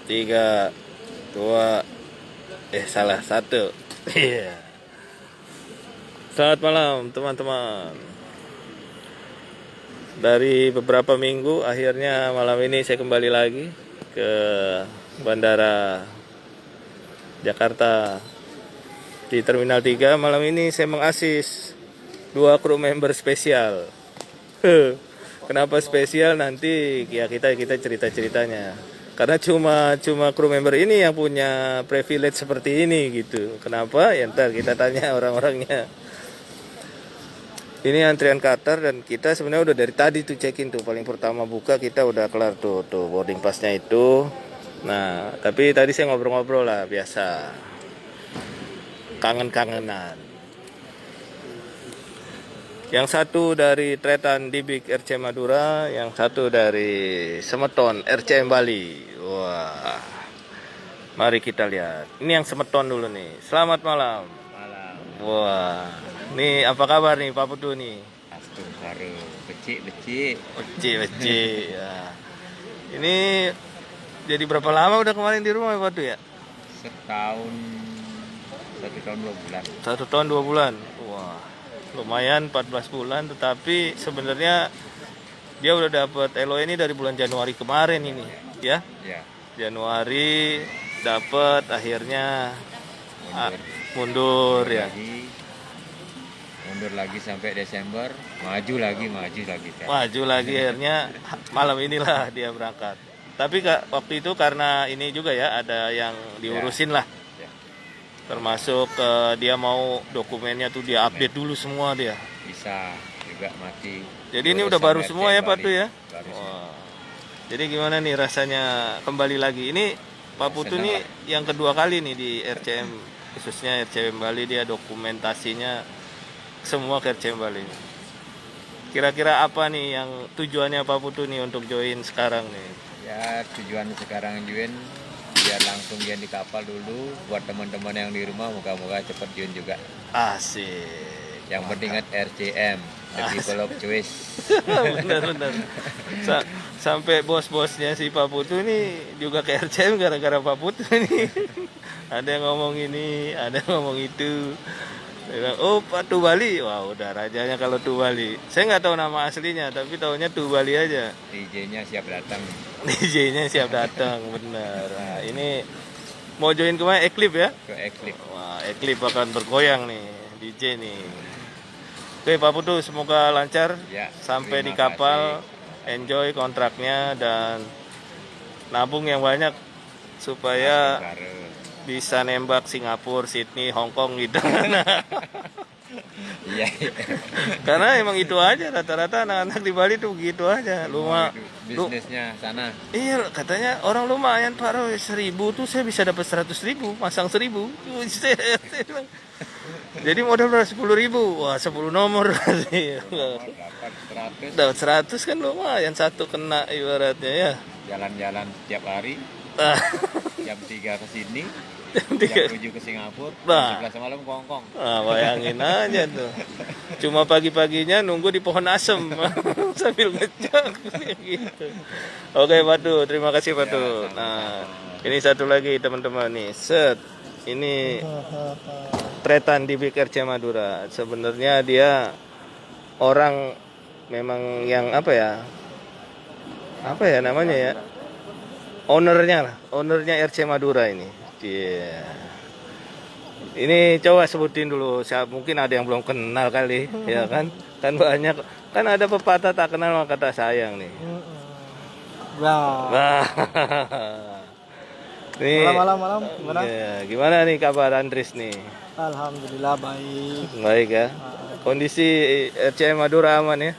3, 2, salah 1. Iya. Selamat malam teman-teman. Dari beberapa minggu akhirnya malam ini saya kembali lagi ke Bandara Jakarta di Terminal 3. Malam ini saya mengasis 2 kru member spesial. Kenapa spesial nanti ya kita cerita-ceritanya. Karena cuma kru member ini yang punya privilege seperti ini gitu. Kenapa? Ya ntar kita tanya orang-orangnya. Ini antrian Qatar dan kita sebenarnya udah dari tadi tuh check-in tuh. Paling pertama buka kita udah kelar tuh boarding pass-nya itu. Nah, tapi tadi saya ngobrol-ngobrol lah biasa. Kangen-kangenan. Yang satu dari Tretan Dibik RC Madura, yang satu dari Semeton RCM Bali. Wah, mari kita lihat. Ini yang Semeton dulu nih. Selamat malam. Malam. Wah, nih apa kabar nih Pak Putu nih? Astur baru becik. Ya. Ini jadi berapa lama udah kemarin di rumah Pak Putu ya? Setahun 1 tahun 2 bulan. 1 tahun 2 bulan. Wah, lumayan 14 bulan, tetapi sebenarnya dia udah dapat LO ini dari bulan Januari kemarin ini, ya? Ya. Januari dapat, akhirnya mundur ya. Mundur lagi sampai Desember, maju lagi. Maju lagi akhirnya malam inilah dia berangkat. Tapi waktu itu karena ini juga ya ada yang diurusin lah. Ya. Termasuk dia mau dokumennya tuh dia update dulu semua dia. Bisa juga mati. Jadi ini udah baru semua ya Pak Putu ya? Baru Wah. Jadi gimana nih rasanya kembali lagi? Ini Pak Putu nih yang kedua kali nih di RCM, khususnya RCM Bali, dia dokumentasinya semua ke RCM Bali. Kira-kira apa nih yang tujuannya Pak Putu nih untuk join sekarang nih? Ya, tujuan sekarang join biar langsung join di kapal dulu. Buat teman-teman yang di rumah, moga-moga cepat join juga. Asik. Yang penting ingat RCM, the people of choice. Benar. Sampai bos-bosnya si Pak Putu nih juga ke RCM gara-gara Pak Putu nih. Ada yang ngomong ini, ada yang ngomong itu. Dia bilang, oh Pak Tu Bali, wah udah rajanya kalau Tu Bali. Saya nggak tahu nama aslinya, tapi taunya Tu Bali aja. DJ-nya siap datang. DJ-nya siap datang, bener. Nah, ini mau join kemana? Eklip ya? Ke Eclipse. Wah, Eklip akan bergoyang nih, DJ nih. Oke Pak Putu, semoga lancar Ya, sampai di terima kapal, enjoy kontraknya dan nabung yang banyak supaya Baru. bisa nembak Singapura, Sydney, Hong Kong gitu. Iya. Karena emang itu aja rata-rata anak-anak di Bali tuh begitu aja. Bisnisnya sana. Iya, katanya orang lumayan Pak Roy, 1.000 tuh saya bisa dapat 100.000, masang 1.000. Jadi modal berapa? 10.000. Wah, 10 nomor. Dapat 100 kan lumayan, satu kena ibaratnya ya. Jalan-jalan setiap hari. Jam 3 ke sini. Jam 7 ke Singapura. Nah. Jam 11 malam ke Hong Kong. Nah, bayangin aja tuh. Cuma pagi-paginya nunggu di pohon asem sambil ngecek gitu. Oke, Batu, terima kasih Batu. Nah, ini satu lagi teman-teman nih. Ini Tretan di Big RC Madura. Sebenarnya dia orang memang yang apa ya namanya ya, ownernya RC Madura ini. Iya. Ini coba sebutin dulu, mungkin ada yang belum kenal kali, ya kan? Kan banyak, kan ada pepatah tak kenal maka kata sayang nih. Nah. Nih, malam gimana? Ya, gimana nih kabar Andris nih? Alhamdulillah baik. Baik ya. Kondisi RCM Madura aman ya?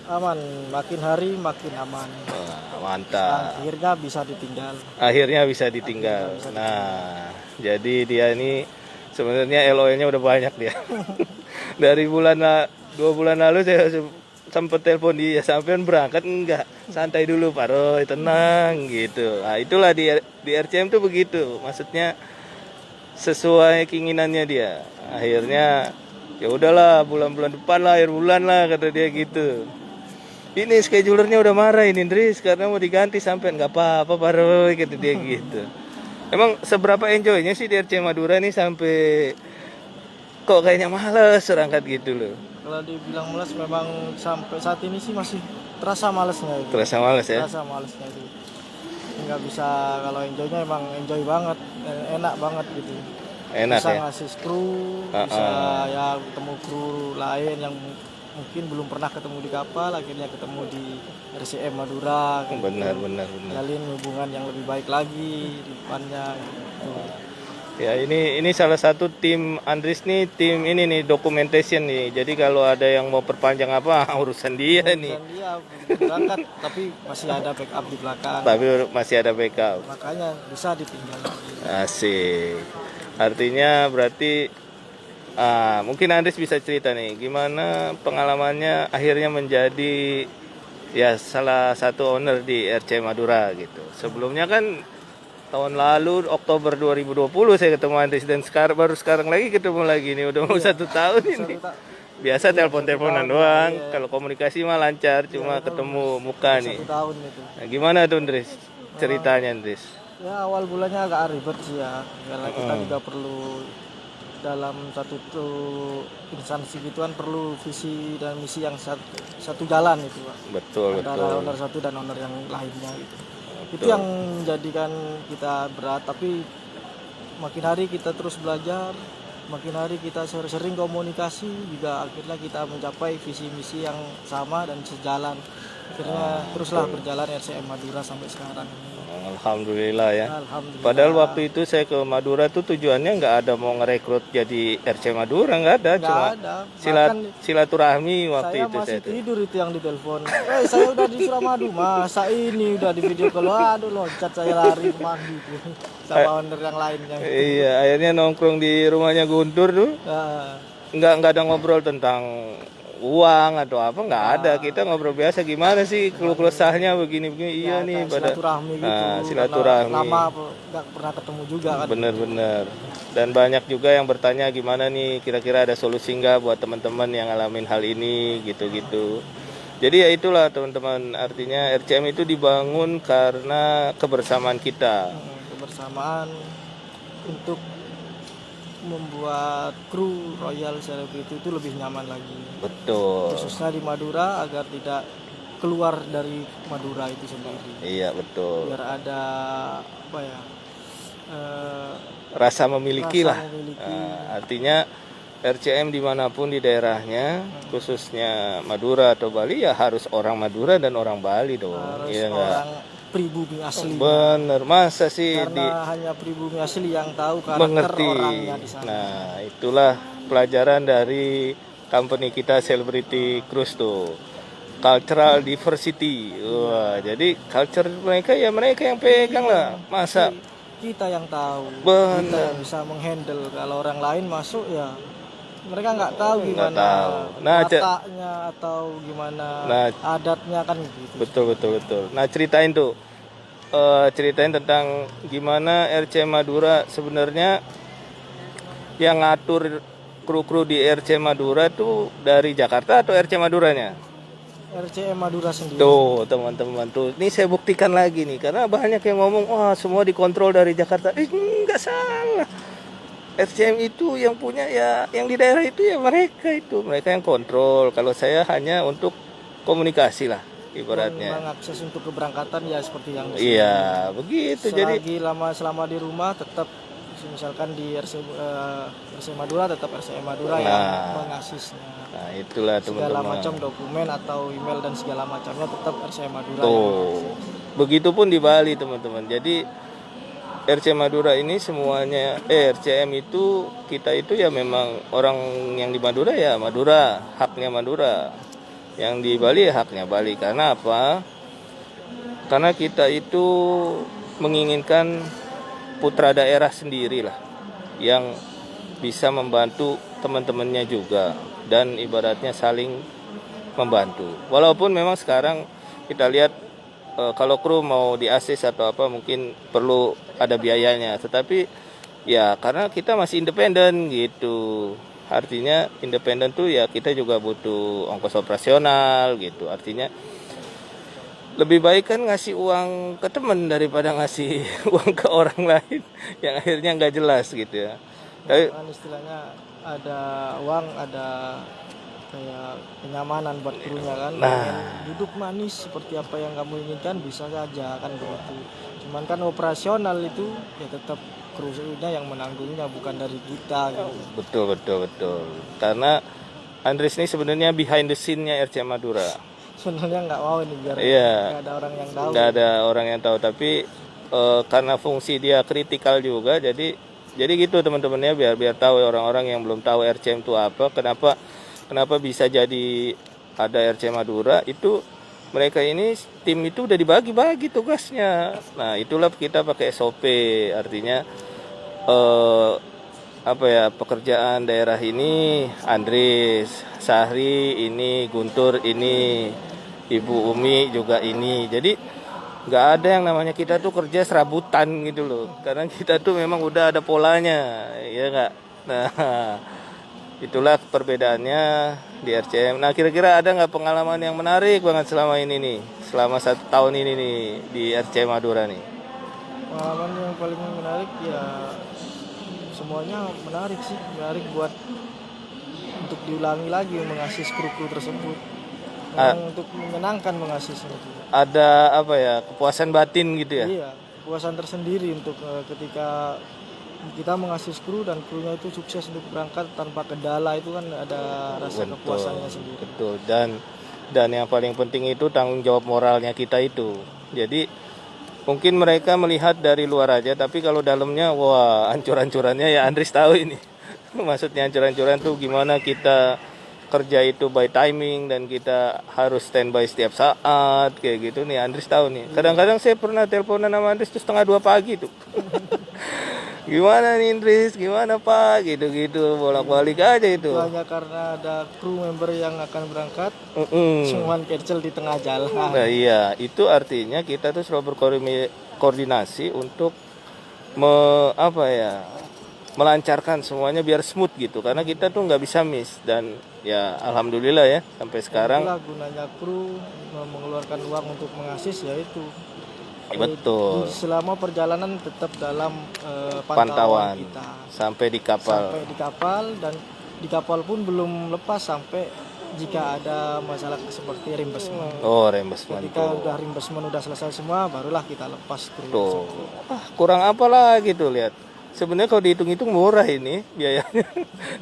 Aman, makin hari makin aman. Wah, mantap. Akhirnya bisa ditinggal. Nah, jadi dia ini sebenarnya LOL-nya udah banyak dia. Dari 2 bulan lalu saya sempat telepon dia, sampean berangkat enggak? Santai dulu Pak Roy, tenang gitu. Nah, itulah di RCM tuh begitu. Maksudnya sesuai keinginannya dia. Akhirnya ya udahlah, bulan-bulan depan lah, akhir bulan lah kata dia gitu. Ini schedulernya udah marah ini Indris karena mau diganti sampai nggak apa-apa baru gitu dia gitu. Emang seberapa enjoynya sih di RC Madura nih sampai kok kayaknya males berangkat gitu loh. Kalau dibilang malas memang sampai saat ini sih masih terasa malesnya itu. Terasa males ya? Terasa malesnya itu. Nggak bisa, kalau enjoynya emang enjoy banget, enak banget gitu. Enak Bisa ya? ngasih kru, bisa ya ketemu kru lain yang mungkin belum pernah ketemu di kapal, akhirnya ketemu di RCM Madura. Gitu. Benar. Jalin hubungan yang lebih baik lagi di depannya. Gitu. Ya ini salah satu tim Andris nih, tim ini nih documentation nih. Jadi kalau ada yang mau perpanjang apa urusan dia nih. Dan dia berangkat, tapi masih ada backup di belakang. Tapi masih ada backup. Makanya bisa ditinggal. Asik. Artinya berarti mungkin Andris bisa cerita nih gimana pengalamannya akhirnya menjadi ya salah satu owner di RC Madura gitu. Sebelumnya kan tahun lalu Oktober 2020 saya ketemu Andris dan baru sekarang lagi ketemu lagi nih udah mau 1 tahun ini. Biasa telepon-teleponan doang. Kalau komunikasi mah lancar, cuma ketemu muka nih. 1 tahun itu. Nah, gimana tuh Andris? Ceritanya Andris? Ya awal bulannya agak ribet sih ya, karena kita juga perlu dalam instansi gituan perlu visi dan misi yang satu jalan itu Pak. Betul. Antara owner satu dan owner yang lainnya gitu. Itu yang menjadikan kita berat, tapi makin hari kita terus belajar, makin hari kita sering komunikasi, juga akhirnya kita mencapai visi misi yang sama dan sejalan. Akhirnya teruslah berjalan RCM Madura sampai sekarang. Alhamdulillah ya. Alhamdulillah. Padahal waktu itu saya ke Madura tuh tujuannya nggak ada mau ngerekrut jadi RC Madura, nggak ada, Nggak cuma ada. silaturahmi waktu Saya itu masih saya tuh. tidur itu yang ditelepon. Saya udah di Suramadu, masa ini udah di video call. Aduh loncat saya lari mandi tuh. Sama owner yang lainnya. Iya, akhirnya nongkrong di rumahnya Guntur tuh. Nah, Nggak ada ngobrol tentang uang atau apa, nggak ada. Kita ngobrol biasa gimana sih keluh kesahnya begini-begini. Iya nih pada silaturahmi gitu. silaturahmi. Karena lama nggak pernah ketemu juga kan. Bener. Dan banyak juga yang bertanya gimana nih kira-kira ada solusi nggak buat teman-teman yang ngalamin hal ini gitu-gitu. Jadi ya itulah teman-teman, artinya RCM itu dibangun karena kebersamaan kita. Kebersamaan untuk membuat kru Royal Celebrity itu lebih nyaman lagi. Betul. Khususnya di Madura agar tidak keluar dari Madura itu sendiri. Iya betul. Biar ada apa ya? Rasa memiliki Rasa lah. memiliki. Artinya RCM dimanapun di daerahnya, khususnya Madura atau Bali ya harus orang Madura dan orang Bali dong. Harus Iya nggak? orang pribumi asli. Bener, masa sih Karena hanya pribumi asli yang tahu karakter mengerti. orangnya di sana. Nah, itulah pelajaran dari company kita Celebrity Cruise tuh. Cultural diversity. Wah, jadi culture mereka ya mereka yang pegang lah. Masa Kita yang tahu. Bener. Kita yang bisa menghandle. Kalau orang lain masuk ya mereka nggak tahu Nggak gimana tahu. Nah, wataknya atau gimana Nah, adatnya kan gitu. betul. Nah, ceritain tentang gimana RC Madura sebenarnya yang ngatur kru-kru di RC Madura tuh dari Jakarta atau RC Maduranya? RCM Madura sendiri. Tuh teman-teman tuh, ini saya buktikan lagi nih karena banyak yang ngomong wah semua dikontrol dari Jakarta. Nggak salah. RCM itu yang punya ya yang di daerah itu ya mereka yang kontrol. Kalau saya hanya untuk komunikasi lah ibaratnya. Mengakses untuk keberangkatan ya seperti yang Iya begitu. Jadi selagi selama di rumah tetap misalkan di RC Madura tetap RCM Madura yang mengaksesnya. Nah itulah Segala teman-teman. macam dokumen atau email dan segala macamnya tetap RCM Madura. Tuh. Begitupun di Bali teman-teman. Jadi RC Madura ini semuanya RCM itu kita itu ya memang orang yang di Madura ya Madura, haknya Madura. Yang di Bali ya haknya Bali. Karena apa? Karena kita itu menginginkan putra daerah sendirilah yang bisa membantu teman-temannya juga dan ibaratnya saling membantu. Walaupun memang sekarang kita lihat kalau kru mau di-assist atau apa mungkin perlu ada biayanya, tetapi ya karena kita masih independen gitu. Artinya independen tuh ya kita juga butuh ongkos operasional gitu. Artinya lebih baik kan ngasih uang ke temen daripada ngasih uang ke orang lain yang akhirnya nggak jelas gitu ya. Tapi Kan istilahnya ada uang, ada kayak kenyamanan buat krunya kan. Pengen hidup manis seperti apa yang kamu inginkan bisa saja kan begitu. Cuman kan operasional itu ya tetap krunya yang menanggungnya, bukan dari kita gitu. betul betul betul. Karena Andres ini sebenarnya behind the scene-nya RCM Madura. Sebenarnya nggak mau ini biar Iya. nggak ada orang yang tahu. Nggak ada orang yang tahu, tapi karena fungsi dia kritikal juga, jadi gitu teman-temannya, biar tahu orang-orang yang belum tahu RCM itu apa, kenapa bisa jadi ada RCM Madura itu. Mereka ini tim itu udah dibagi-bagi tugasnya. Nah itulah kita pakai SOP, artinya apa ya, pekerjaan daerah ini Andris, Sahri ini, Guntur ini, Ibu Umi juga ini. Jadi nggak ada yang namanya kita tuh kerja serabutan gitu loh, karena kita tuh memang udah ada polanya, ya nggak. Nah itulah perbedaannya di RCM. Nah kira-kira ada nggak pengalaman yang menarik banget selama ini nih, selama 1 tahun ini nih di RCM Madura nih? Pengalaman yang paling menarik ya semuanya menarik sih, menarik buat untuk diulangi lagi mengasis kru-kru tersebut. Untuk menyenangkan mengasisnya itu. Ada apa ya, kepuasan batin gitu ya? Iya, kepuasan tersendiri untuk ketika kita mengasis kru dan krunya itu sukses untuk berangkat tanpa kendala, itu kan ada rasa kepuasannya sendiri. Betul. Dan yang paling penting itu tanggung jawab moralnya kita itu. Jadi mungkin mereka melihat dari luar aja, tapi kalau dalamnya wah ancur-ancurannya ya Andris tahu ini. Maksudnya ancur-ancuran tuh gimana kita kerja itu by timing dan kita harus standby setiap saat kayak gitu nih. Andris tahu nih. Kadang-kadang saya pernah teleponan sama Andris tuh 1:30 pagi tuh. Gimana nih Andris, gimana Pak, gitu-gitu, bolak-balik aja itu. Hanya karena ada kru member yang akan berangkat, semua cancel di tengah jalan. Nah iya, itu artinya kita tuh selalu berkoordinasi untuk melancarkan semuanya biar smooth gitu, karena kita tuh nggak bisa miss. Dan ya alhamdulillah ya sampai sekarang. Itulah gunanya kru mengeluarkan uang untuk mengasis, yaitu Betul. selama perjalanan tetap dalam Pantauan kita sampai di kapal. Dan di kapal pun belum lepas sampai jika ada masalah seperti reimbursement. Oh, reimbursement. Ketika udah reimbursement udah selesai semua, barulah kita lepas kru. Tuh. Kurang apa lagi tuh, lihat. Sebenarnya kalau dihitung-hitung murah ini biayanya.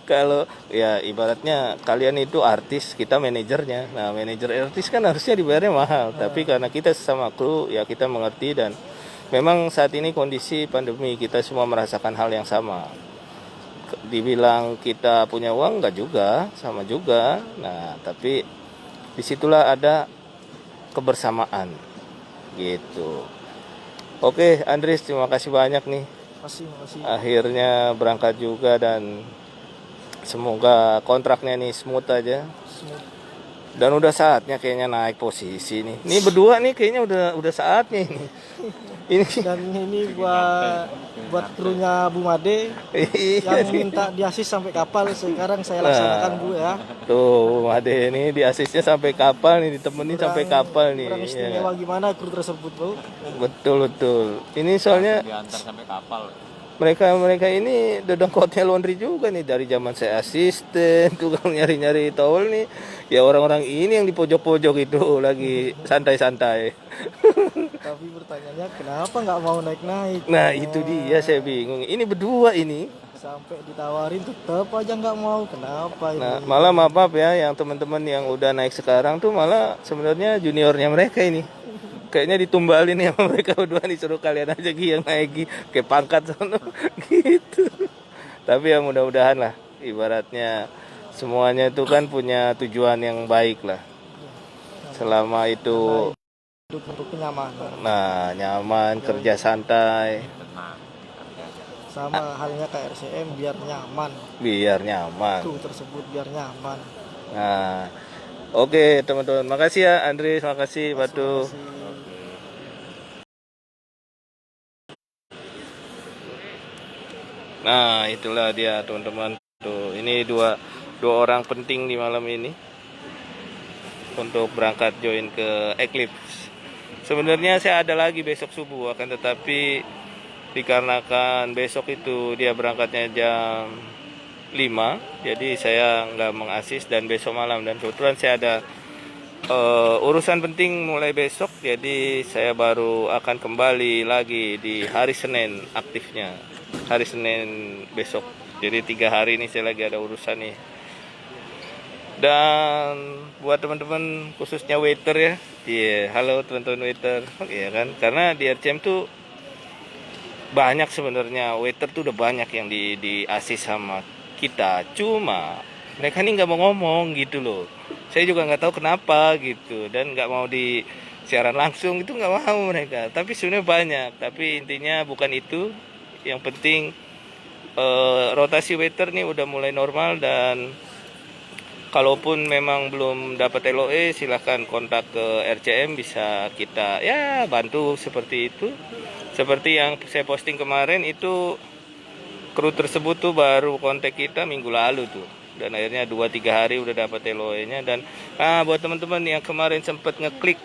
Kalau ya ibaratnya kalian itu artis, kita manajernya. Nah, manajer artis kan harusnya dibayarnya mahal. Tapi karena kita sesama kru, ya kita mengerti. Dan memang saat ini kondisi pandemi, kita semua merasakan hal yang sama. Dibilang kita punya uang, enggak juga, sama juga. Nah, tapi disitulah ada kebersamaan gitu. Oke, Andris, terima kasih banyak nih. Masih. Akhirnya berangkat juga, dan semoga kontraknya nih smooth aja. Dan udah saatnya kayaknya naik posisi nih. Ini berdua nih kayaknya udah saatnya ini. Dan ini buat krunya Bu Made yang minta diasis sampai kapal, sekarang saya laksanakan Bu ya. Tuh, Made ini diasisnya sampai kapal nih, ditemenin sampai kapal nih. Kurang istimewa gimana kru tersebut, Bu? Betul. Ini soalnya diantar sampai kapal. mereka ini dedengkotnya laundry juga nih, dari zaman saya asisten tukang nyari towel nih. Ya orang-orang ini yang di pojok-pojok itu lagi santai-santai. Tapi pertanyaannya kenapa nggak mau naik-naik? Nah itu dia, saya bingung. Ini berdua ini. Sampai ditawarin tetap aja nggak mau. Kenapa ini? Nah malah maaf ya, yang teman-teman yang udah naik sekarang tuh malah sebenarnya juniornya mereka ini. Kayaknya ditumbalin ya sama mereka berdua, disuruh kalian aja Gi yang naik Gi, kayak pangkat sono gitu. Tapi ya mudah-mudahan lah, ibaratnya semuanya itu kan punya tujuan yang baik lah. Selama itu Hidup untuk kenyamanan. nah nyaman, kerja santai, Sama halnya kayak RCM, biar nyaman. Kru tersebut biar nyaman. Nah, oke teman-teman, makasih ya Andris, makasih Batu. Nah, itulah dia teman-teman. Tuh, ini dua orang penting di malam ini untuk berangkat join ke Eclipse. Sebenarnya saya ada lagi besok subuh, akan tetapi dikarenakan besok itu dia berangkatnya jam 5, jadi saya nggak mengasis dan besok malam, dan kebetulan saya ada urusan penting mulai besok, jadi saya baru akan kembali lagi di hari Senin aktifnya, hari Senin besok. Jadi 3 hari ini saya lagi ada urusan nih. Dan buat teman-teman khususnya waiter ya, halo teman-teman waiter, ya kan, karena di RCM tuh banyak sebenarnya waiter tuh udah banyak yang di asis sama kita, cuma mereka ini nggak mau ngomong gitu loh. Saya juga nggak tahu kenapa gitu, dan nggak mau di siaran langsung itu nggak mau mereka. Tapi sebenarnya banyak, tapi intinya bukan itu. Yang penting rotasi waiter nih udah mulai normal, dan kalaupun memang belum dapat LOE silahkan kontak ke RCM, bisa kita ya bantu seperti itu. Seperti yang saya posting kemarin itu, kru tersebut tuh baru kontak kita minggu lalu tuh, dan akhirnya 2-3 hari udah dapat LOE-nya. Dan buat teman-teman yang kemarin sempat ngeklik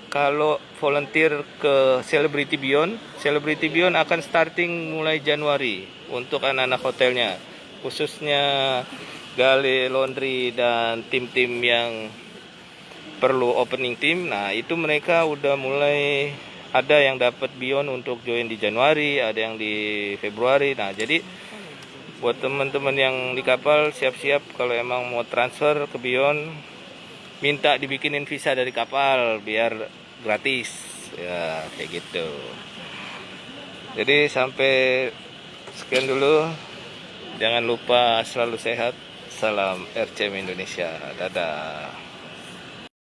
kalau volunteer ke Celebrity Beyond akan starting mulai Januari untuk anak-anak hotelnya, khususnya galley, laundry, dan tim-tim yang perlu opening team. Nah itu mereka udah mulai ada yang dapat Beyond untuk join di Januari, ada yang di Februari. Nah jadi buat teman-teman yang di kapal siap-siap kalau emang mau transfer ke Beyond, minta dibikinin visa dari kapal biar gratis ya, kayak gitu. Jadi sampai sekian dulu, jangan lupa selalu sehat. Salam RCM Indonesia, dadah.